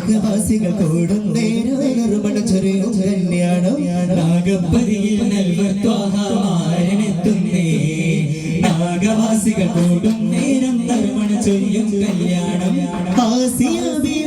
നാഗവാസികൾ കൂടും നേരമണ ചൊരിയും കല്യാണം നാഗപ്പതിയിൽ നൽവത്വാഹാരനെത്തുന്നേ നാഗവാസികൾ കൂടും നേരം നറുമണ ചൊരിയും കല്യാണം ആസിയ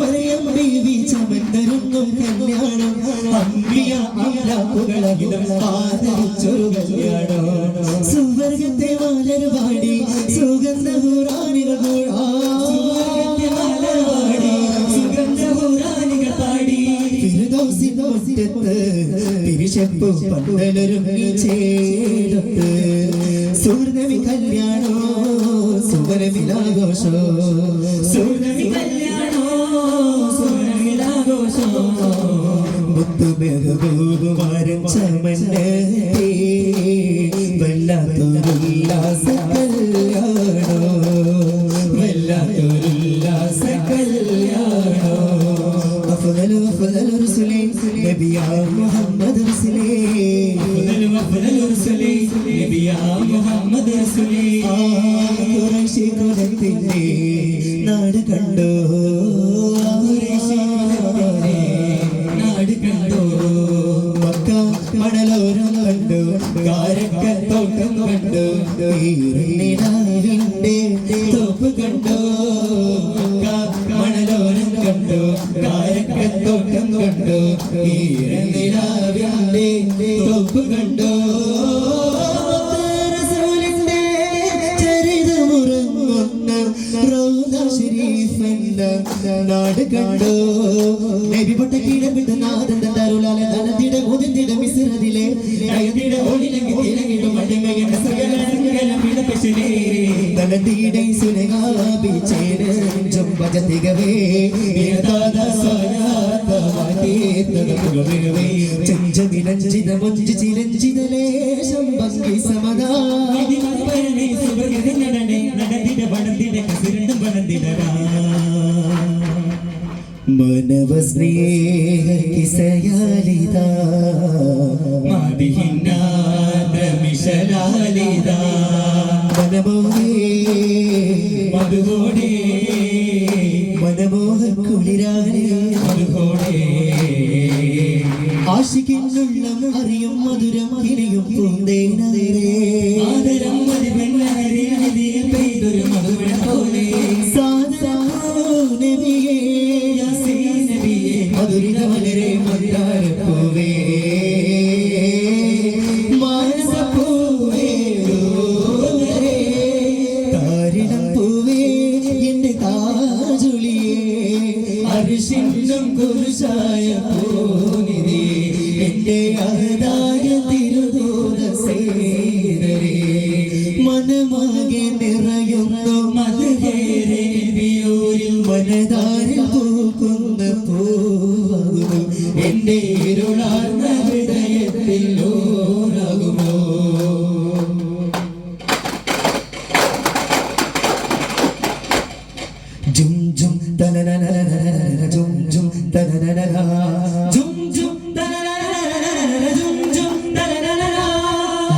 മറിയം ബീവി ചമന്തരുന്നും കല്യാണം അമ്പിയ അമലാപ്പുകളകിലും ആദരിച്ചൊരു കല്യാണം സുവർഗത്തെ മലർവാടി സുഗന്ധപുരാണികൾ തിരിശപ്പു പന്തലൊരുങ്ങി ചേർത്ത് സൂർണമി കല്യാണോ സുവനമിലാഘോഷോ സൂർണമി കല്യാണോ സുവനമിലാഘോഷോ മുത്തുമെഹബൂബുമാരൻ ചമന്നേ വല്ലാത്തൊരുല്ലാസ കല്യാണോ വല്ലാത്തൊരുല്ലാസ കല്യാണോ أفضل رسلي نبيا محمد رسلي أفضل رسلي نبيا محمد رسلي قريش കുലത്തിൻ്റെ നാട് കണ്ടോ നാട് കണ്ടോ മക്ക മണലോരം കണ്ടു കാരക്കത്തോട്ടം കണ്ടു നിലാവിൻ്റെ തോപ്പ് കണ്ടോ മണലോരം കണ്ടു കാരക്കത്തോട്ടം കണ്ടു നിലാവിൻ്റെ തോപ്പ് കണ്ടോ റസൂലിൻ്റെ ചരിതമുറങ്ങുന്ന റൗദ ശരീഫെന്ന നാട് കണ്ടോ നബി പൊട്ട കീഴപ്പെട്ട നാദന്റെ തരുളാല നനത്തിട മുതിർത്തിട മിസ്രതിലെ നയത്തിട ഓടിലങ്ങി തിലങ്ങിടും മടങ്ങയുടെ സകല സകലം ഇടപെശലേ നനത്തിട സുനഗാബി ചേര് ജംബജതികവേ ഏതാദ സ്വയാത വാതീതക പുകവേ ചഞ്ചമിലഞ്ചിത മൊഞ്ചി ചിലഞ്ചിതലേശം ഭംഗി സമദാ ഇതി മർപരനെ സുബർഗ നടനെ നടത്തിട വടത്തിട കസിരണ്ട വടത്തിടരാ മനവ സ്നേഹ കിസയാലിത മദിഹിന്നാദ്രമിശലാലിത മനമോഹേ മധുഹോടേ മനമോഹ കുളിരാനേ മധുഹോടേ ആശിക്കിനുള്ളം അറിയും മധുരം കിണിയും പൂന്തേനേ ആദരം മതിവെണ്ണരി നദിയിൽ പെയ്തൊരു മധുവിന പോലെ സാദരാ നബിയേ മധുരിത മലരെ മന്ദാരപ്പൂവേ മാനസപ്പൂവേ താരിണം പൂവേ എന്റെ താജുളിയേ അരിശിന്നും കുരുശായ പൂനിധി എന്റെ അഹദായ തിരുദൂത സേതരേ മനമാകെ നിറയുന്നു മധുവേരെ വിയൂരിൽ മനതാരിൽ പൂക്കുന്ന പൂവാകുമോ എന്റെ ഇരുളാർന്ന ഹൃദയത്തിൽ ഓരാകുമോ ജും ജും തനനനനനന ജും ജും തനനനന ജും ജും തനനനനന ജും ജും തനനനന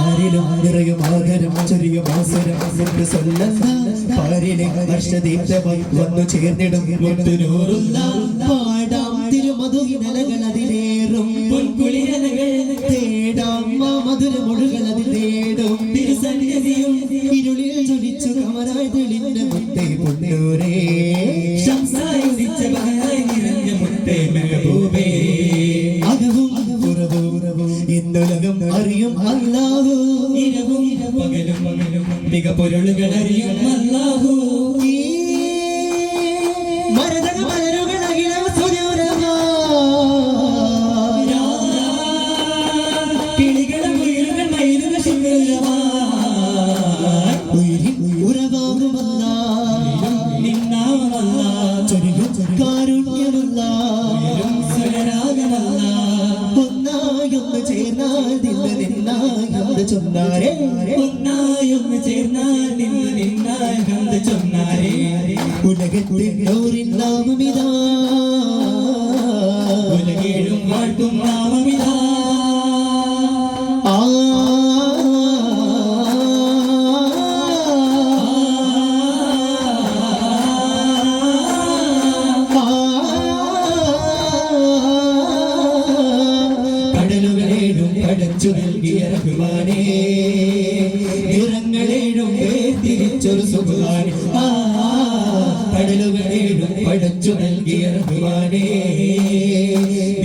ആരിലും നിറയും ആദരം ചെറിയ അവസരം എന്ന് സല്ലല്ലാഹു പാരിലെ ഹർഷദീപ്തമായി വന്നു ചേർന്നിടും മുത്തുനൂറുള്ള പാടാം തിരുമധുവിനലകൾ അതിലേറും പൊൻകുളിരലകൾ തേടാം മധുരമൊഴുകൾ അതിൽ തേടും തിരുസന്നിധിയും ഇരുളിൽ ജ്വലിച്ചു കമലായി തെളിഞ്ഞ മുത്തേ പൊന്നൂരേ ശംസായി ഉദിച്ച ബഹറായി നിറഞ്ഞ മുത്തേ മെഹബൂബേ അകവും പുറവും ഇന്നുലകം അറിയും അല്ലാഹു ഇരവും പകലും മിക പൊരുളുകൾ അറിയും അല്ലാഹു മരതക മലരുകൾ അകിലം സുരൂരമാ കിളികളും ഉയരുകൾ മയിലുകൾ ശിവരമാ ഉറവാകുമല്ല നിന്നാമല്ല ചൊരിയും കാരുണ്യമല്ല സുരരാഗമല്ല ഒന്നായൊന്ന് ചേർന്നാൽ നിന്ന് നിന്നായൊന്ന് ചൊന്നാരേ ഒന്നായൊന്ന് ചേർന്നാൽ നിന്ന് നിന്നായൊന്ന് ചൊന്നാരേ ഉലകത്തിൽ നൂറിൻ നാമമിതാ ഉലകേഴും വാഴ്ത്തും നാമമിതാ പഠിച്ചു നൽകിയ റഹ്മാനേ നിറങ്ങളേഴും വേർതിരിച്ചൊരു സുബ്ഹാനേ കടലുകളേഴും പഠിച്ചു നൽകിയ റഹ്മാനേ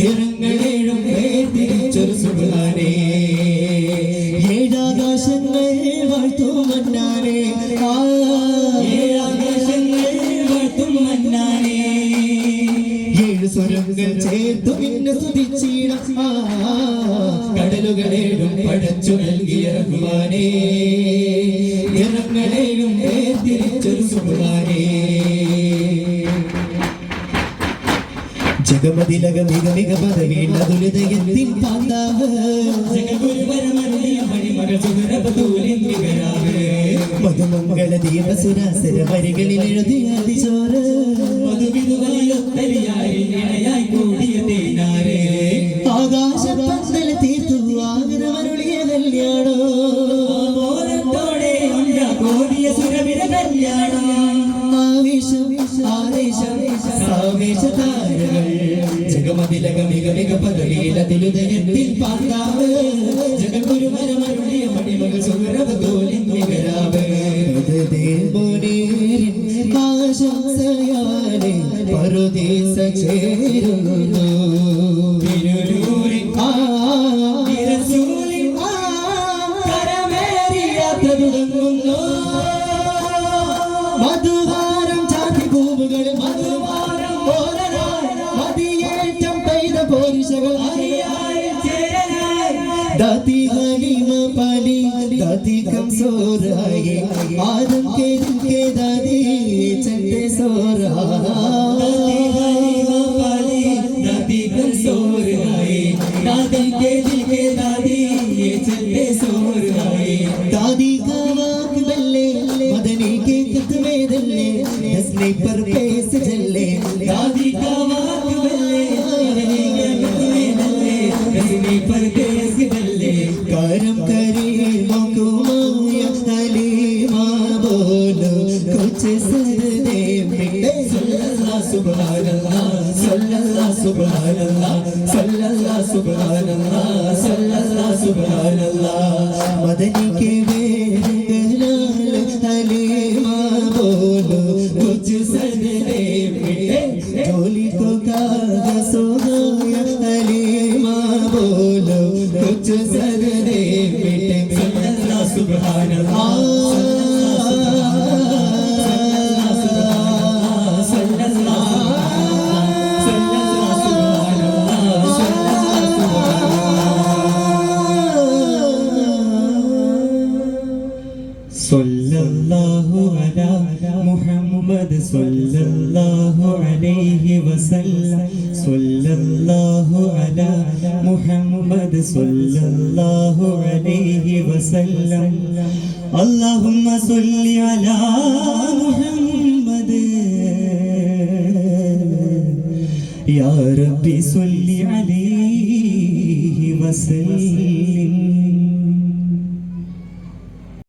നിറങ്ങളേഴും വേർതിരിച്ചൊരു സുബ്ഹാനേ ഏഴാകാശങ്ങൾ വാഴ്ത്തും മന്നാനേ ഏഴാകാശങ്ങൾ വാഴ്ത്തും മന്നാനേ ഏഴ് സ്വരങ്ങൾ ചേർത്തു പിന്നെ സ്തുതിച്ചിട കടലുകളേഴും പഠിച്ചു നൽകിയ റഹ്മാനേ നിറങ്ങളേഴും വേർതിരിച്ചൊരു സുബ്ഹാനേ ജഗമതിലകമിക പദവിയുള്ളതുലതയത്തിൻ പാന്താവ് മധുമംഗള ദീപസുരാസര വരികളിൽ എഴുതിയ അതിചോറ് ആകാശപന്തല തീർത്തു ആഗ്രഹമരുളിയ കല്യാണോ കോടിയ സുരവിര കല്യാണം ആവേശം ആവേശം സാവേശതാരകൾ ജഗമതിലകമിക പദവിയിലതിലുദയത്തിൽ പാന്താവ് ജഗഗുരുമരമരുളിയ മണിമകൾ സുരവതോലിൻ വികരാവ് ആശംസയാലെ പറുദീസ ചേരുന്നു യാത്ര തുടങ്ങുന്നു മധുഹാരം ചാത്തി പൂവുകൾ മധുവാരം മതിയേറ്റം പെയ്ത പോരിശകൾ ദാതി ഹലീമ പലി ദാതി കംസോറായി ആദം के दिल के दादी चलते सोरा दादी हलीम पाली दादी कमसोराई दादी के दिल के दादी ये चलते सोराई दादी का वाक बल्ले मदनी के कदमे दल्ले हंसने पर पेस जल्ले दादी का वाक बल्ले मदनी के कदमे दल्ले हंसने पर पेस जल्ले करम करीमों को माया हलीमा बोलो कुछ सदे मिटे सल्लल्लाहु सुब्हानल्लाह सल्लल्लाहु सुब्हानल्लाह सल्लल्लाहु सुब्हानल्लाह सल्लल्लाहु सुब्हानल्लाह मदनी के बेगलाल हलीमा बोलो कुछ सदे मिटे डोली को कागज सोया हलीमा बोलो कुछ सदे मिटे सल्लल्लाहु सुब्हानल्लाह सल्लल्लाहु अला मुहम्मद सल्लल्लाहु अलैहि वसल्लम सल्लल्लाहु अला मुहम्मद सल्लल्लाहु अलैहि वसल्लम अल्लाहुम्मा सल्लि अला मुहम्मद या रब्बी सल्लि अलैहि वसल्लम